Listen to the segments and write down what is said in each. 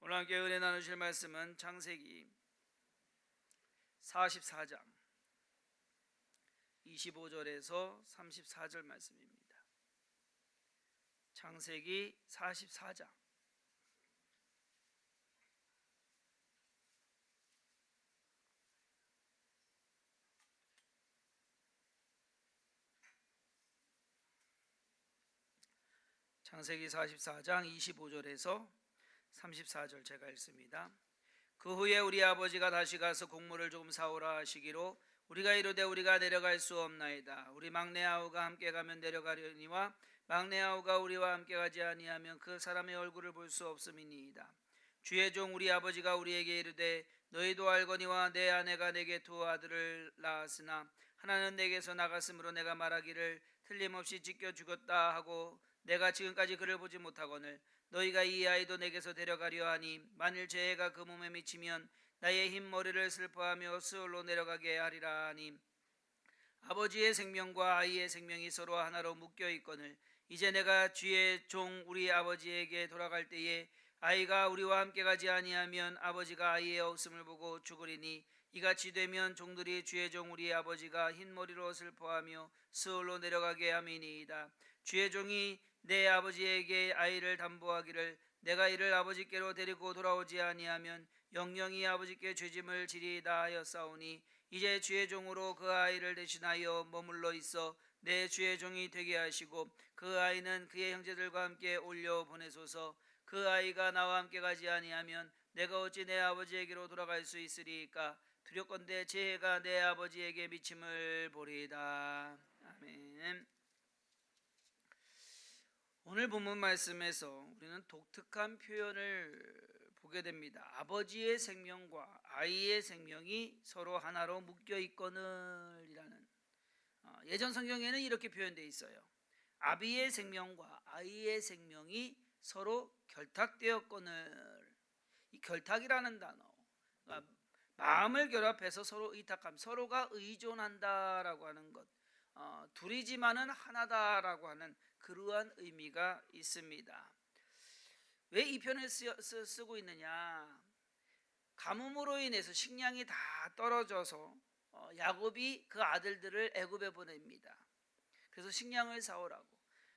오늘 함께 은혜 나누실 말씀은 창세기 44장 25절에서 34절 말씀입니다. 창세기 44장 창세기 44장 25절에서 34절 제가 읽습니다. 그 후에 우리 아버지가 다시 가서 곡물을 조금 사오라 하시기로 우리가 이르되 우리가 내려갈 수 없나이다. 우리 막내 아우가 함께 가면 내려가려니와 막내 아우가 우리와 함께 가지 아니하면 그 사람의 얼굴을 볼 수 없음이니이다. 주의 종 우리 아버지가 우리에게 이르되 너희도 알거니와 내 아내가 내게 두 아들을 낳았으나 하나는 내게서 나갔으므로 내가 말하기를 틀림없이 찢겨 죽었다 하고 내가 지금까지 그를 보지 못하거늘 너희가 이 아이도 내게서 데려가려 하니 만일 죄가 그 몸에 미치면 나의 흰 머리를 슬퍼하며 스올로 내려가게 하리라 하니 아버지의 생명과 아이의 생명이 서로 하나로 묶여 있거늘 이제 내가 주의 종 우리 아버지에게 돌아갈 때에 아이가 우리와 함께 가지 아니하면 아버지가 아이의 없음을 보고 죽으리니 이같이 되면 종들이 주의 종 우리 아버지가 흰 머리로 슬퍼하며 스올로 내려가게 함이니이다. 주의 종이 내 아버지에게 아이를 담보하기를 내가 이를 아버지께로 데리고 돌아오지 아니하면 영영이 아버지께 죄짐을 지리다 하였사오니 이제 주의 종으로 그 아이를 대신하여 머물러 있어 내 주의 종이 되게 하시고 그 아이는 그의 형제들과 함께 올려 보내소서. 그 아이가 나와 함께 가지 아니하면 내가 어찌 내 아버지에게로 돌아갈 수 있으리까? 두렵건대 제 해가 내 아버지에게 미침을 보리이다. 아멘. 오늘 본문 말씀에서 우리는 독특한 표현을 보게 됩니다. 아버지의 생명과 아이의 생명이 서로 하나로 묶여 있거늘이라는 예전 성경에는 이렇게 표현되어 있어요. 아비의 생명과 아이의 생명이 서로 결탁되었거늘. 이 결탁이라는 단어, 그러니까 마음을 결합해서 서로 의탁함, 서로가 의존한다라고 하는 것, 둘이지만은 하나다라고 하는 그러한 의미가 있습니다. 왜 이 표현을 쓰고 있느냐? 가뭄으로 인해서 식량이 다 떨어져서 야곱이 그 아들들을 애굽에 보냅니다. 그래서 식량을 사오라고.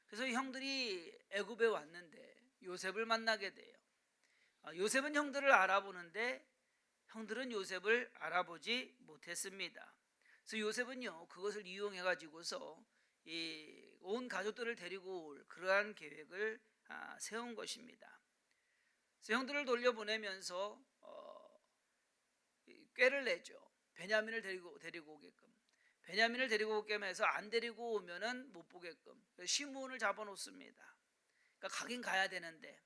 그래서 형들이 애굽에 왔는데 요셉을 만나게 돼요. 요셉은 형들을 알아보는데 형들은 요셉을 알아보지 못했습니다. 그래서 요셉은요 그것을 이용해 가지고서 온 가족들을 데리고 올 그러한 계획을 세운 것입니다. 그래서 형들을 돌려보내면서 꾀를 내죠. 베냐민을 데리고 오게끔. 베냐민을 데리고 오게끔 해서 안 데리고 오면은 못 보게끔 시므온을 잡아놓습니다. 그러니까 가긴 가야 되는데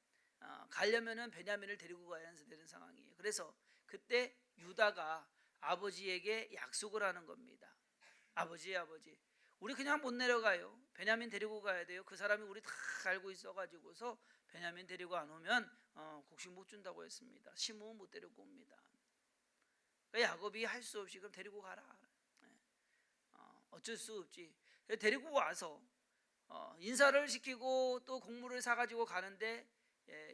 가려면은 베냐민을 데리고 가야 되는 상황이에요. 그래서 그때 유다가 아버지에게 약속을 하는 겁니다. 아버지 우리 그냥 못 내려가요. 베냐민 데리고 가야 돼요. 그 사람이 우리 다 알고 있어가지고서 베냐민 데리고 안 오면 곡식 못 준다고 했습니다. 시므온 못 데리고 옵니다. 그러니까 야곱이 할 수 없이 그럼 데리고 가라. 어쩔 수 없지. 데리고 와서 인사를 시키고 또 곡물을 사가지고 가는데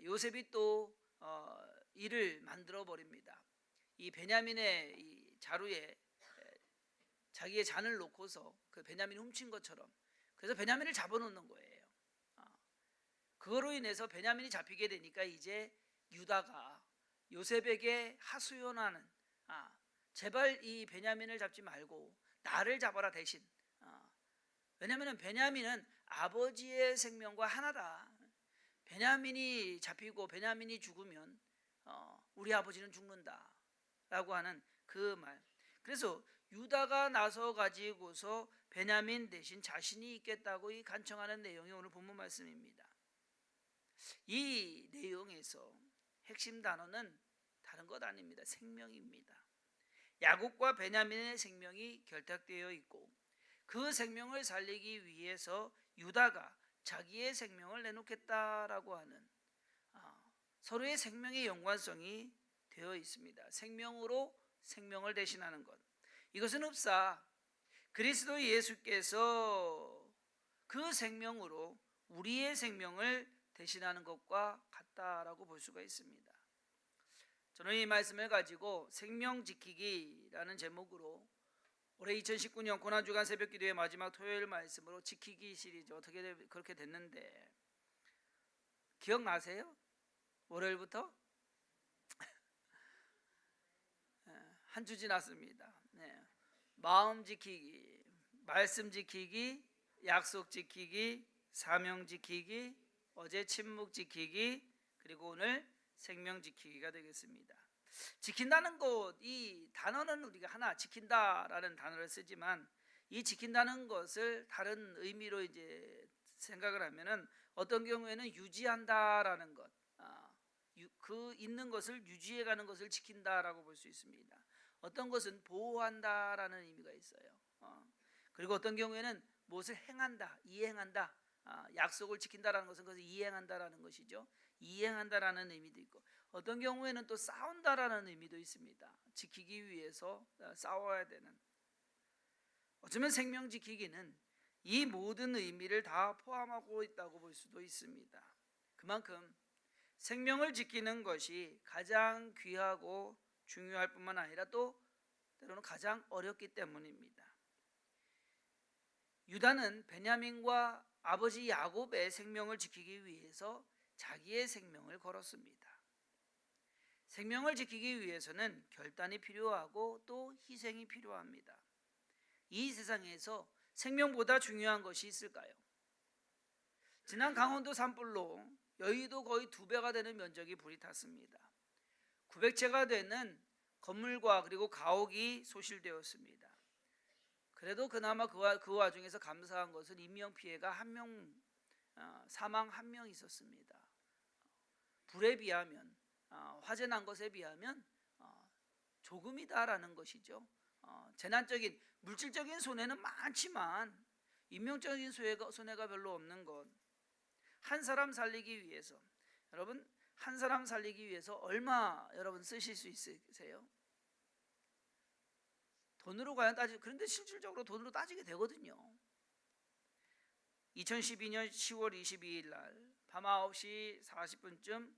요셉이 또 일을 만들어 버립니다. 이 베냐민의 이 자루에 자기의 잔을 놓고서 그 베냐민이 훔친 것처럼 그래서 베냐민을 잡아놓는 거예요. 그거로 인해서 베냐민이 잡히게 되니까 이제 유다가 요셉에게 하소연하는 제발 이 베냐민을 잡지 말고 나를 잡아라 대신. 왜냐하면 베냐민은 아버지의 생명과 하나다. 베냐민이 잡히고 베냐민이 죽으면 우리 아버지는 죽는다 라고 하는 그 말. 그래서 유다가 나서 가지고서 베냐민 대신 자신이 있겠다고 간청하는 내용이 오늘 본문 말씀입니다. 이 내용에서 핵심 단어는 다른 것 아닙니다. 생명입니다. 야곱과 베냐민의 생명이 결탁되어 있고 그 생명을 살리기 위해서 유다가 자기의 생명을 내놓겠다라고 하는 서로의 생명의 연관성이 되어 있습니다. 생명으로 생명을 대신하는 것. 이것은 흡사 그리스도 예수께서 그 생명으로 우리의 생명을 대신하는 것과 같다라고 볼 수가 있습니다. 저는 이 말씀을 가지고 생명 지키기라는 제목으로 올해 2019년 고난주간 새벽기도의 마지막 토요일 말씀으로 지키기 시리즈 어떻게 그렇게 됐는데 기억나세요? 월요일부터 한 주 지났습니다. 네. 마음 지키기, 말씀 지키기, 약속 지키기, 사명 지키기, 어제 침묵 지키기, 그리고 오늘 생명 지키기가 되겠습니다. 지킨다는 것, 이 단어는 우리가 하나 지킨다라는 단어를 쓰지만 이 지킨다는 것을 다른 의미로 이제 생각을 하면은 어떤 경우에는 유지한다라는 것, 그 있는 것을 유지해가는 것을 지킨다라고 볼 수 있습니다. 어떤 것은 보호한다라는 의미가 있어요. 그리고 어떤 경우에는 무엇을 행한다, 이행한다, 약속을 지킨다라는 것은 그것을 이행한다라는 것이죠. 이행한다라는 의미도 있고 어떤 경우에는 또 싸운다라는 의미도 있습니다. 지키기 위해서 싸워야 되는. 어쩌면 생명 지키기는 이 모든 의미를 다 포함하고 있다고 볼 수도 있습니다. 그만큼 생명을 지키는 것이 가장 귀하고 중요할 뿐만 아니라 또 때로는 가장 어렵기 때문입니다. 유다는 베냐민과 아버지 야곱의 생명을 지키기 위해서 자기의 생명을 걸었습니다. 생명을 지키기 위해서는 결단이 필요하고 또 희생이 필요합니다. 이 세상에서 생명보다 중요한 것이 있을까요? 지난 강원도 산불로 여의도 거의 2배가 되는 면적이 불이 탔습니다. 900채가 되는 건물과 그리고 가옥이 소실되었습니다. 그래도 그나마 그 와중에서 감사한 것은 인명피해가 사망 1명 있었습니다. 불에 비하면 화재 난 것에 비하면 조금이다라는 것이죠. 재난적인 물질적인 손해는 많지만 인명적인 손해가 별로 없는 것. 한 사람 살리기 위해서 여러분 한 사람 살리기 위해서 얼마 여러분 쓰실 수 있으세요? 돈으로 과연 그런데 실질적으로 돈으로 따지게 되거든요. 2012년 10월 22일 날 밤 9시 40분쯤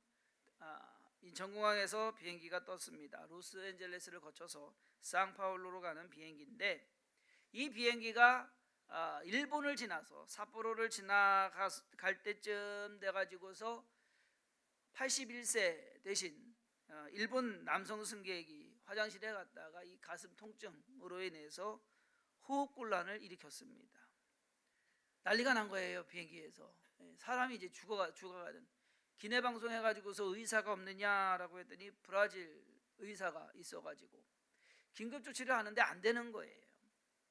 인천공항에서 비행기가 떴습니다. 로스앤젤레스를 거쳐서 상파울루로 가는 비행기인데 이 비행기가 일본을 지나서 삿포로를 지나갈 때쯤 돼가지고서 81세 대신 일본 남성 승객이 화장실에 갔다가 이 가슴 통증으로 인해서 호흡곤란을 일으켰습니다. 난리가 난 거예요. 비행기에서 사람이 이제 죽어가든 기내 방송해가지고서 의사가 없느냐라고 했더니 브라질 의사가 있어가지고 긴급 조치를 하는데 안 되는 거예요.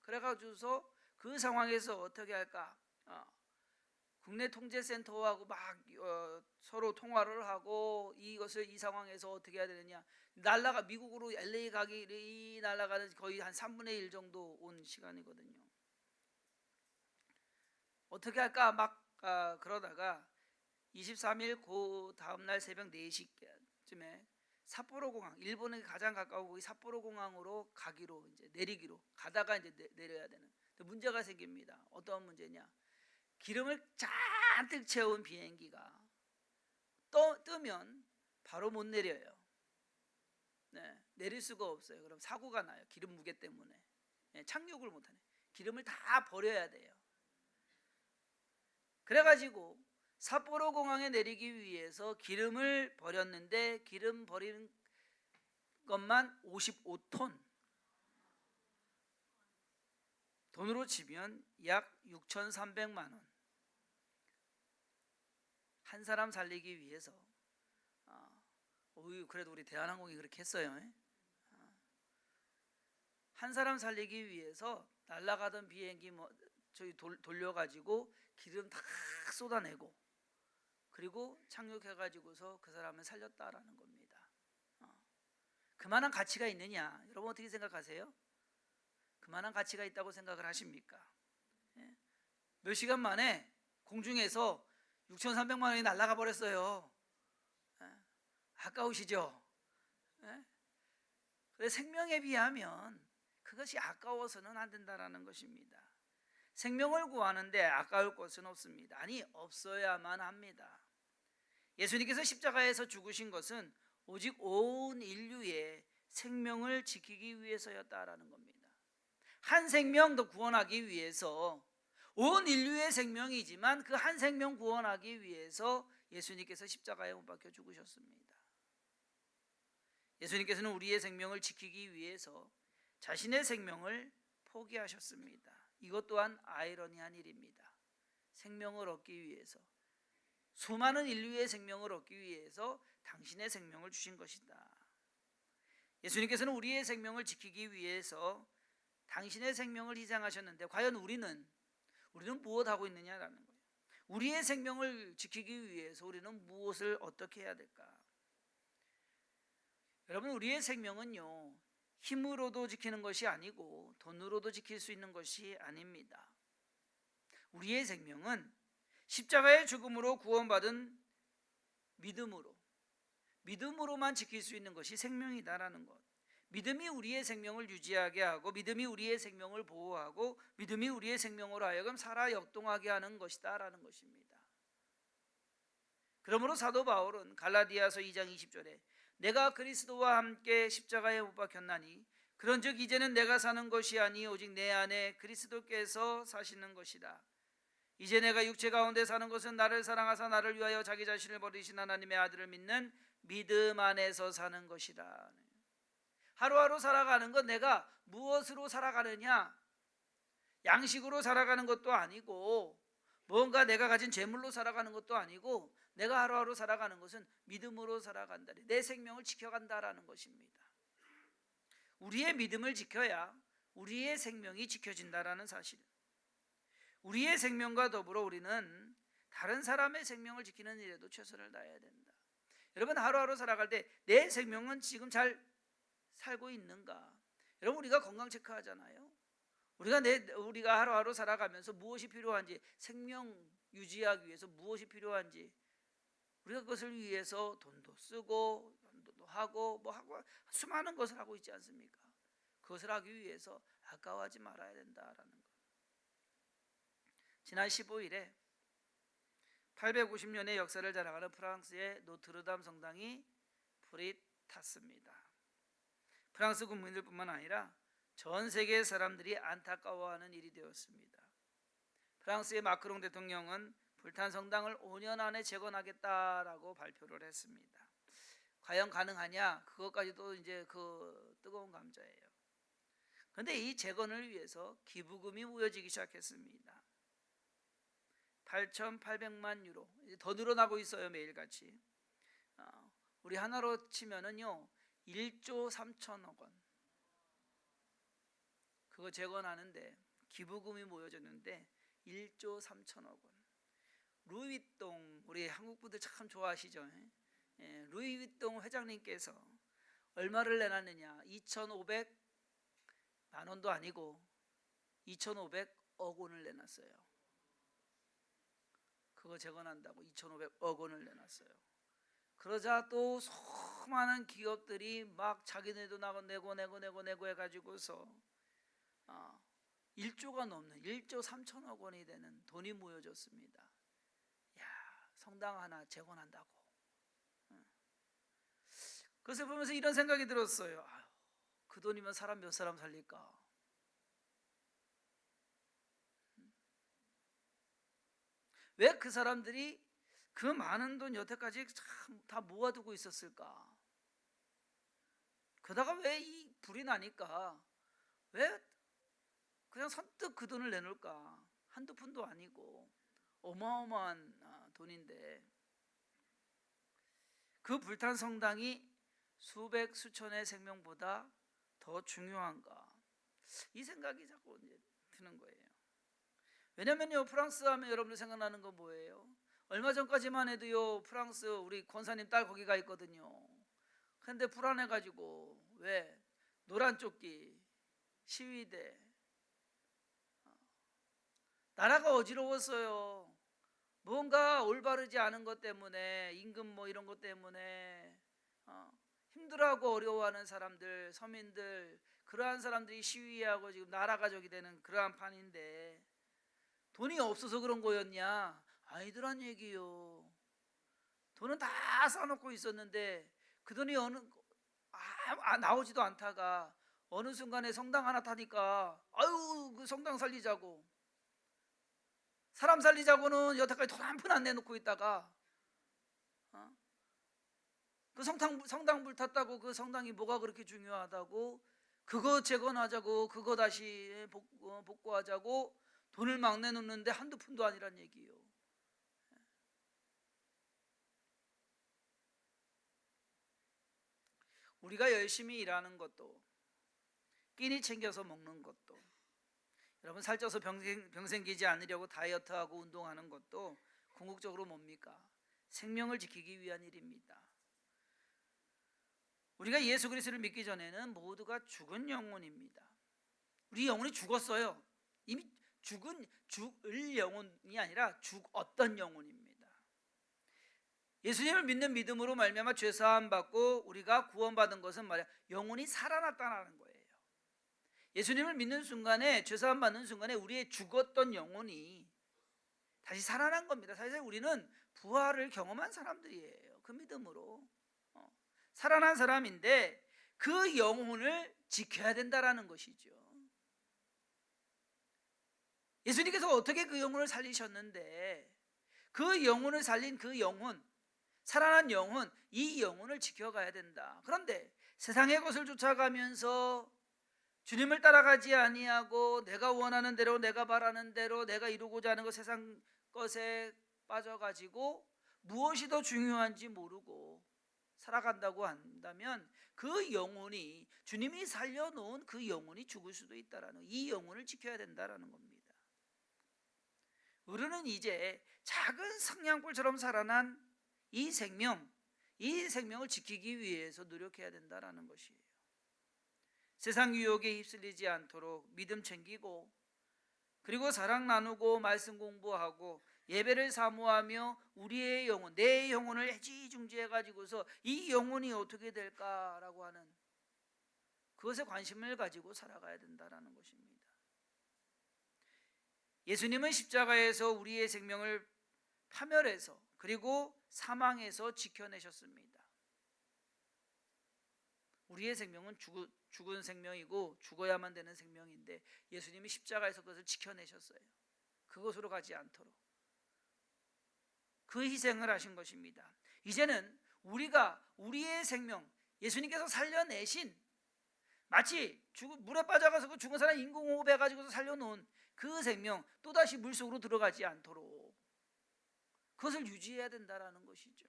그래가지고서 그 상황에서 어떻게 할까? 국내 통제센터하고 막 서로 통화를 하고 이 상황에서 어떻게 해야 되느냐. 미국으로 LA 가기 날아가는 거의 한 3분의 1 정도 온 시간이거든요. 어떻게 할까 막 그러다가 23일 그 다음날 새벽 4시쯤에 삿포로 공항, 일본에 가장 가까운 삿포로 공항으로 가기로 이제 내리기로 가다가 이제 내려야 되는. 문제가 생깁니다. 어떤 문제냐? 기름을 잔뜩 채운 비행기가 뜨면 바로 못 내려요. 내릴 수가 없어요. 그럼 사고가 나요. 기름 무게 때문에. 착륙을 못하네. 기름을 다 버려야 돼요. 그래가지고 삿포로 공항에 내리기 위해서 기름을 버렸는데 기름 버리는 것만 55톤. 돈으로 치면 약 6,300만 원. 한 사람 살리기 위해서 그래도 우리 대한항공이 그렇게 했어요. 한 사람 살리기 위해서 날아가던 비행기 저희 돌려가지고 기름 다 쏟아내고 그리고 착륙해가지고서 그 사람을 살렸다라는 겁니다. 그만한 가치가 있느냐? 여러분 어떻게 생각하세요? 그만한 가치가 있다고 생각을 하십니까? 몇 시간 만에 공중에서 6,300만 원이 날아가 버렸어요. 아까우시죠? 그래서 생명에 비하면 그것이 아까워서는 안 된다라는 것입니다. 생명을 구하는데 아까울 것은 없습니다. 아니 없어야만 합니다. 예수님께서 십자가에서 죽으신 것은 오직 온 인류의 생명을 지키기 위해서였다라는 겁니다. 한 생명도 구원하기 위해서, 온 인류의 생명이지만 그 한 생명 구원하기 위해서 예수님께서 십자가에 못 박혀 죽으셨습니다. 예수님께서는 우리의 생명을 지키기 위해서 자신의 생명을 포기하셨습니다. 이것 또한 아이러니한 일입니다. 생명을 얻기 위해서, 수많은 인류의 생명을 얻기 위해서 당신의 생명을 주신 것이다. 예수님께서는 우리의 생명을 지키기 위해서 당신의 생명을 희생하셨는데, 과연 우리는 무엇하고 있느냐라는 거예요. 우리의 생명을 지키기 위해서 우리는 무엇을 어떻게 해야 될까? 여러분, 우리의 생명은요, 힘으로도 지키는 것이 아니고 돈으로도 지킬 수 있는 것이 아닙니다. 우리의 생명은 십자가의 죽음으로 구원받은 믿음으로만 지킬 수 있는 것이 생명이다라는 것. 믿음이 우리의 생명을 유지하게 하고, 믿음이 우리의 생명을 보호하고, 믿음이 우리의 생명으로 하여금 살아 역동하게 하는 것이다라는 것입니다. 그러므로 사도 바울은 갈라디아서 2장 20절에 내가 그리스도와 함께 십자가에 못 박혔나니 그런즉 이제는 내가 사는 것이 아니 오직 내 안에 그리스도께서 사시는 것이다. 이제 내가 육체 가운데 사는 것은 나를 사랑하사 나를 위하여 자기 자신을 버리신 하나님의 아들을 믿는 믿음 안에서 사는 것이다. 하루하루 살아가는 건 내가 무엇으로 살아가느냐, 양식으로 살아가는 것도 아니고 뭔가 내가 가진 재물로 살아가는 것도 아니고, 내가 하루하루 살아가는 것은 믿음으로 살아간다. 내 생명을 지켜간다라는 것입니다. 우리의 믿음을 지켜야 우리의 생명이 지켜진다라는 사실. 우리의 생명과 더불어 우리는 다른 사람의 생명을 지키는 일에도 최선을 다해야 된다. 여러분, 하루하루 살아갈 때 내 생명은 지금 잘 살고 있는가? 여러분, 우리가 건강 체크하잖아요. 우리가 하루하루 살아가면서 무엇이 필요한지, 생명 유지하기 위해서 무엇이 필요한지, 우리가 그것을 위해서 돈도 쓰고 돈도 하고 수많은 것을 하고 있지 않습니까? 그것을 하기 위해서 아까워하지 말아야 된다라는 것. 지난 15일에 850년의 역사를 자랑하는 프랑스의 노트르담 성당이 불이 탔습니다. 프랑스 국민들뿐만 아니라 전 세계 사람들이 안타까워하는 일이 되었습니다. 프랑스의 마크롱 대통령은 불탄 성당을 5년 안에 재건하겠다라고 발표를 했습니다. 과연 가능하냐? 그것까지도 이제 그 뜨거운 감자예요. 그런데 이 재건을 위해서 기부금이 모여지기 시작했습니다. 8,800만 유로, 더 늘어나고 있어요, 매일같이. 우리 하나로 치면은요 1조 3천억 원. 그거 재건하는데 기부금이 모여졌는데 1조 3천억 원. 루이비통, 우리 한국 분들 참 좋아하시죠? 예, 루이비통 회장님께서 얼마를 내놨느냐? 2,500만 원도 아니고 2,500억 원을 내놨어요. 그거 재건한다고 2,500억 원을 내놨어요. 그러자 또 수많은 기업들이 막 자기네도 내고 해가지고서 1조가 넘는 1조 3천억 원이 되는 돈이 모여졌습니다. 야, 성당 하나 재건한다고. 그것을 보면서 이런 생각이 들었어요. 아유, 그 돈이면 사람 몇 사람 살릴까? 왜 그 사람들이 그 많은 돈 여태까지 참 다 모아두고 있었을까? 그러다가 왜 이 불이 나니까 왜 그냥 선뜻 그 돈을 내놓을까? 한두 푼도 아니고 어마어마한 돈인데 그 불탄 성당이 수백 수천의 생명보다 더 중요한가? 이 생각이 자꾸 이제 드는 거예요. 왜냐면요, 프랑스 하면 여러분들 생각나는 건 뭐예요? 얼마 전까지만 해도요, 프랑스 우리 권사님 딸 거기가 있거든요. 근데 불안해가지고, 왜? 노란 조끼, 시위대, 나라가 어지러웠어요. 뭔가 올바르지 않은 것 때문에, 임금 이런 것 때문에 힘들어하고 어려워하는 사람들, 서민들, 그러한 사람들이 시위하고 지금 나라가 저기 되는 그러한 판인데, 돈이 없어서 그런 거였냐? 아니더란 얘기요. 돈은 다 쌓아놓고 있었는데 그 돈이 나오지도 않다가 어느 순간에 성당 하나 타니까 아유 그 성당 살리자고, 사람 살리자고는 여태까지 돈 한 푼 안 내놓고 있다가 그 성당 불 탔다고 그 성당이 뭐가 그렇게 중요하다고 그거 재건하자고 그거 다시 복구하자고 돈을 막 내놓는데 한두 푼도 아니란 얘기예요. 우리가 열심히 일하는 것도, 끼니 챙겨서 먹는 것도, 여러분 살쪄서 병 생기지 않으려고 다이어트하고 운동하는 것도 궁극적으로 뭡니까? 생명을 지키기 위한 일입니다. 우리가 예수 그리스도를 믿기 전에는 모두가 죽은 영혼입니다. 우리 영혼이 죽었어요. 이미 죽을 영혼이 아니라 죽었던 영혼입니다. 예수님을 믿는 믿음으로 말미암아 죄 사함 받고 우리가 구원받은 것은 말이야 영혼이 살아났다는 거예요. 예수님을 믿는 순간에, 죄 사함 받는 순간에 우리의 죽었던 영혼이 다시 살아난 겁니다. 사실 우리는 부활을 경험한 사람들이에요. 그 믿음으로 살아난 사람인데 그 영혼을 지켜야 된다라는 것이죠. 예수님께서 어떻게 그 영혼을 살리셨는데 그 영혼을 살린 그 영혼, 살아난 영혼, 이 영혼을 지켜가야 된다. 그런데 세상의 것을 쫓아가면서 주님을 따라가지 아니하고 내가 원하는 대로, 내가 바라는 대로, 내가 이루고자 하는 것, 세상 것에 빠져가지고 무엇이 더 중요한지 모르고 살아간다고 한다면 그 영혼이, 주님이 살려놓은 그 영혼이 죽을 수도 있다라는, 이 영혼을 지켜야 된다라는 겁니다. 우리는 이제 작은 성냥불처럼 살아난 이 생명을 지키기 위해서 노력해야 된다라는 것이에요. 세상 유혹에 휩쓸리지 않도록 믿음 챙기고, 그리고 사랑 나누고 말씀 공부하고 예배를 사모하며 우리의 영혼, 내 영혼을 애지중지해 가지고서 이 영혼이 어떻게 될까라고 하는 그것에 관심을 가지고 살아가야 된다라는 것입니다. 예수님은 십자가에서 우리의 생명을 파멸해서 그리고 사망에서 지켜내셨습니다. 우리의 생명은 죽은 생명이고 죽어야만 되는 생명인데 예수님이 십자가에서 그것을 지켜내셨어요. 그것으로 가지 않도록 그 희생을 하신 것입니다. 이제는 우리가 우리의 생명, 예수님께서 살려내신, 마치 물에 빠져가서 그 죽은 사람 인공호흡 해가지고 살려놓은 그 생명, 또다시 물속으로 들어가지 않도록 그것을 유지해야 된다는 것이죠.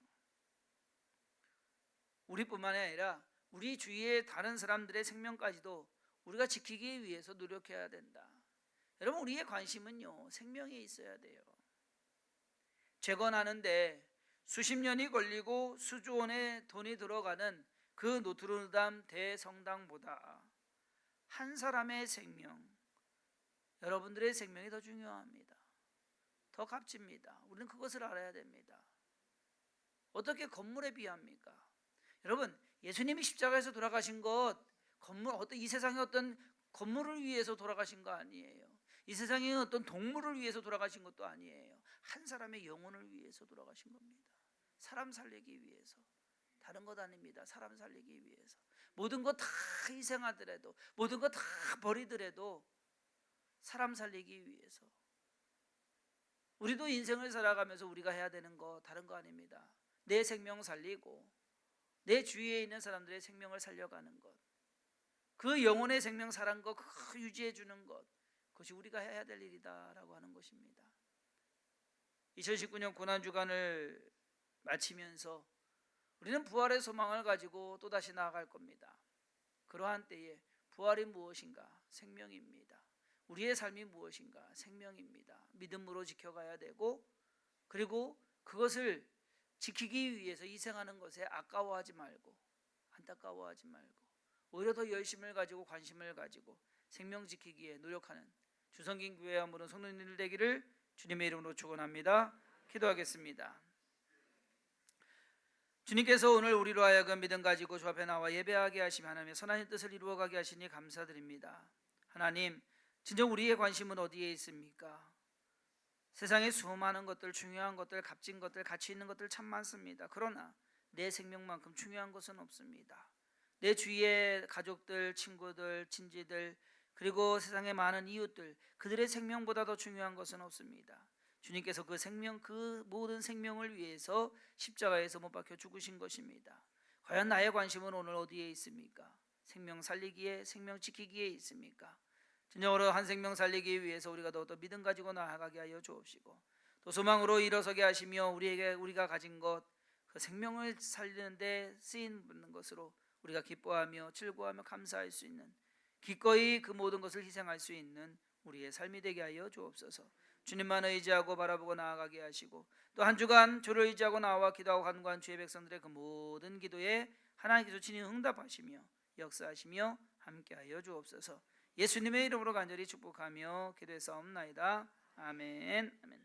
우리뿐만 아니라 우리 주위의 다른 사람들의 생명까지도 우리가 지키기 위해서 노력해야 된다. 여러분, 우리의 관심은요, 생명에 있어야 돼요. 재건하는데 수십 년이 걸리고 수조 원의 돈이 들어가는 그 노트르담 대성당보다 한 사람의 생명, 여러분들의 생명이 더 중요합니다. 더 값집니다. 우리는 그것을 알아야 됩니다. 어떻게 건물에 비합니까? 여러분, 예수님이 십자가에서 돌아가신 것, 이 세상의 어떤 건물을 위해서 돌아가신 거 아니에요. 이 세상의 어떤 동물을 위해서 돌아가신 것도 아니에요. 한 사람의 영혼을 위해서 돌아가신 겁니다. 사람 살리기 위해서. 다른 것 아닙니다. 사람 살리기 위해서. 모든 것 다 희생하더라도, 모든 것 다 버리더라도 사람 살리기 위해서. 우리도 인생을 살아가면서 우리가 해야 되는 거 다른 거 아닙니다. 내 생명 살리고 내 주위에 있는 사람들의 생명을 살려가는 것, 그 영혼의 생명 살한 것 그거 유지해 주는 것, 그것이 우리가 해야 될 일이다라고 하는 것입니다. 2019년 고난주간을 마치면서 우리는 부활의 소망을 가지고 또다시 나아갈 겁니다. 그러한 때에 부활이 무엇인가? 생명입니다. 우리의 삶이 무엇인가? 생명입니다. 믿음으로 지켜가야 되고, 그리고 그것을 지키기 위해서 희생하는 것에 아까워하지 말고 안타까워하지 말고 오히려 더 열심을 가지고 관심을 가지고 생명 지키기에 노력하는 주성긴 교회와 모든 성도님들 되기를 주님의 이름으로 축원합니다. 기도하겠습니다. 주님께서 오늘 우리로 하여금 믿음 가지고 주 앞에 나와 예배하게 하시며 하나님의 선한 뜻을 이루어가게 하시니 감사드립니다. 하나님, 진정 우리의 관심은 어디에 있습니까? 세상에 수많은 것들, 중요한 것들, 값진 것들, 가치 있는 것들 참 많습니다. 그러나 내 생명만큼 중요한 것은 없습니다. 내 주위의 가족들, 친구들, 친지들, 그리고 세상의 많은 이웃들, 그들의 생명보다 더 중요한 것은 없습니다. 주님께서 그 생명, 그 모든 생명을 위해서 십자가에서 못 박혀 죽으신 것입니다. 과연 나의 관심은 오늘 어디에 있습니까? 생명 살리기에, 생명 지키기에 있습니까? 진정으로 한 생명 살리기 위해서 우리가 더욱더 믿음 가지고 나아가게 하여 주옵시고, 또 소망으로 일어서게 하시며 우리가 가진 것, 그 생명을 살리는데 쓰이는 것으로 우리가 기뻐하며 즐거워하며 감사할 수 있는, 기꺼이 그 모든 것을 희생할 수 있는 우리의 삶이 되게 하여 주옵소서. 주님만 의지하고 바라보고 나아가게 하시고, 또 한 주간 주를 의지하고 나와 기도하고 간구한 주의 백성들의 그 모든 기도에 하나님께서 친히 응답하시며 역사하시며 함께하여 주옵소서. 예수님의 이름으로 간절히 축복하며 기도했사옵나이다. 아멘. 아멘.